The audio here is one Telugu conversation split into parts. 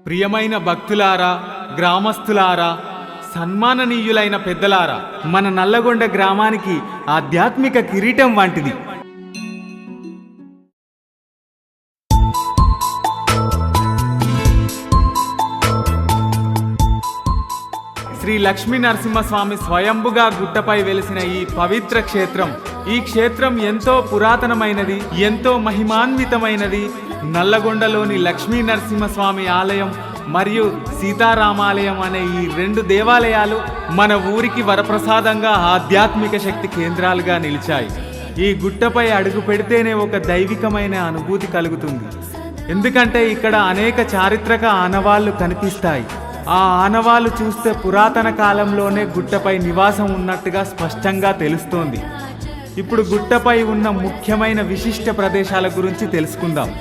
ప్రియమైన భక్తులారా, గ్రామస్తులారా, సన్మాననీయులైన పెద్దలారా, మన నల్లగొండ గ్రామానికి ఆధ్యాత్మిక కిరీటం వంటిది. శ్రీ లక్ష్మీ నరసింహస్వామి స్వయంభుగా గుట్టపై వెలిసిన ఈ పవిత్ర క్షేత్రం, ఈ క్షేత్రం ఎంతో పురాతనమైనది, ఎంతో మహిమాన్వితమైనది. నల్లగొండలోని లక్ష్మీ నరసింహస్వామి ఆలయం మరియు సీతారామాలయం అనే ఈ రెండు దేవాలయాలు మన ఊరికి వరప్రసాదంగా ఆధ్యాత్మిక శక్తి కేంద్రాలుగా నిలిచాయి. ఈ గుట్టపై అడుగు పెడితేనే ఒక దైవికమైన అనుభూతి కలుగుతుంది. ఎందుకంటే ఇక్కడ అనేక చారిత్రక ఆనవాళ్లు కనిపిస్తాయి. ఆ ఆనవాళ్లు చూస్తే పురాతన కాలంలోనే గుట్టపై నివాసం ఉన్నట్టుగా స్పష్టంగా తెలుస్తోంది. ఇప్పుడు గుట్టపై ఉన్న ముఖ్యమైన విశిష్ట ప్రదేశాల గురించి తెలుసుకుందాం.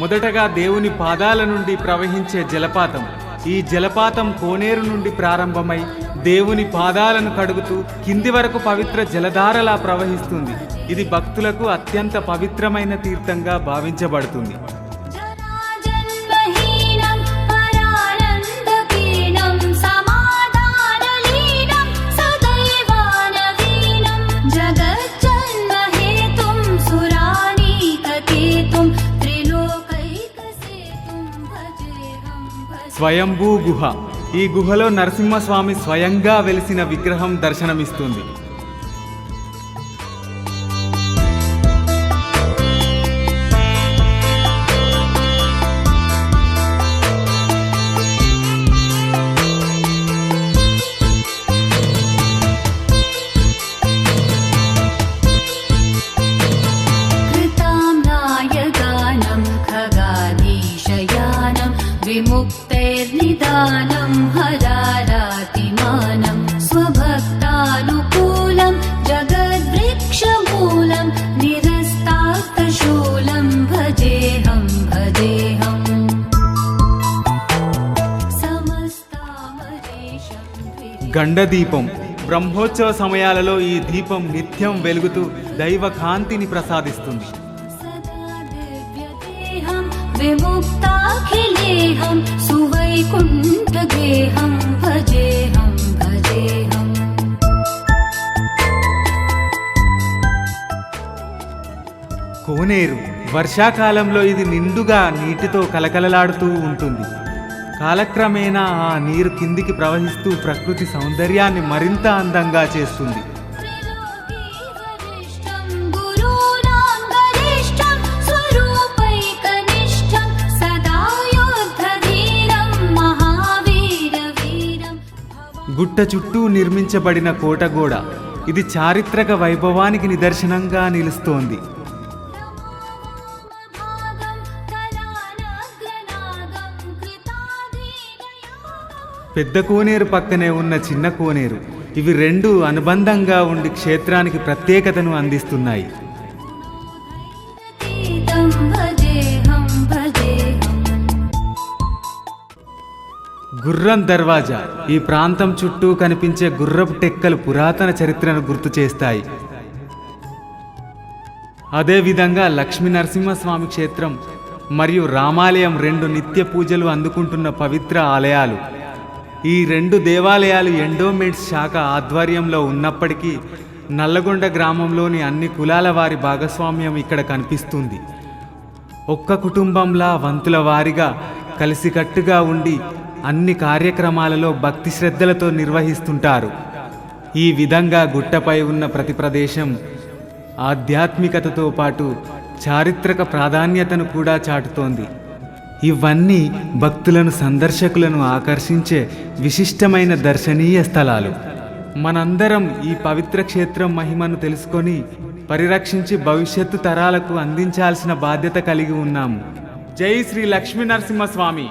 మొదటగా దేవుని పాదాల నుండి ప్రవహించే జలపాతం. ఈ జలపాతం కోనేరు నుండి ప్రారంభమై దేవుని పాదాలను కడుగుతూ కింది వరకు పవిత్ర జలధారలా ప్రవహిస్తుంది. ఇది భక్తులకు అత్యంత పవిత్రమైన తీర్థంగా భావించబడుతుంది. స్వయంభూ గుహ. ఈ గుహలో నరసింహస్వామి స్వయంగా వెలిసిన విగ్రహం దర్శనమిస్తుంది. విముక్తైర్నిదానం హరారాతిమానం స్వభక్తానుకూలం జగద్వృక్షమూలం నిరస్తార్థశూలం భజేహం భజేహం సమస్తామరేషం. గండదీపం. బ్రహ్మోత్సవ సమయాలలో ఈ దీపం నిత్యం వెలుగుతూ దైవ కాంతిని ప్రసాదిస్తుంది. విముక్తాఖిలేహం సువైకుంఠగేహం భజేహం భజేహం. కోనేరు. వర్షాకాలంలో ఇది నిండుగా నీటితో కలకలలాడుతూ ఉంటుంది. కాలక్రమేణా ఆ నీరు కిందికి ప్రవహిస్తూ ప్రకృతి సౌందర్యాన్ని మరింత అందంగా చేస్తుంది. గుట్ట చుట్టూ నిర్మించబడిన కోటగోడ. ఇది చారిత్రక వైభవానికి నిదర్శనంగా నిలుస్తోంది. పెద్ద కోనేరు పక్కనే ఉన్న చిన్న కోనేరు. ఇవి రెండు అనుబంధంగా ఉండి క్షేత్రానికి ప్రత్యేకతను అందిస్తున్నాయి. గుర్రం దర్వాజా. ఈ ప్రాంతం చుట్టూ కనిపించే గుర్రపు టెక్కలు పురాతన చరిత్రను గుర్తు చేస్తాయి. అదేవిధంగా లక్ష్మీ నరసింహస్వామి క్షేత్రం మరియు రామాలయం రెండు నిత్య పూజలు అందుకుంటున్న పవిత్ర ఆలయాలు. ఈ రెండు దేవాలయాలు ఎండోమెంట్స్ శాఖ ఆధ్వర్యంలో ఉన్నప్పటికీ నల్లగొండ గ్రామంలోని అన్ని కులాల వారి భాగస్వామ్యం ఇక్కడ కనిపిస్తుంది. ఒక్క కుటుంబంలా వంతుల వారిగా కలిసికట్టుగా ఉండి అన్ని కార్యక్రమాలలో భక్తి శ్రద్ధలతో నిర్వహిస్తుంటారు. ఈ విధంగా గుట్టపై ఉన్న ప్రతి ప్రదేశం ఆధ్యాత్మికతతో పాటు చారిత్రక ప్రాధాన్యతను కూడా చాటుతోంది. ఇవన్నీ భక్తులను, సందర్శకులను ఆకర్షించే విశిష్టమైన దర్శనీయ స్థలాలు. మనందరం ఈ పవిత్ర క్షేత్రం మహిమను తెలుసుకొని పరిరక్షించి భవిష్యత్తు తరాలకు అందించాల్సిన బాధ్యత కలిగి ఉన్నాము. జై శ్రీ లక్ష్మీ నరసింహస్వామి.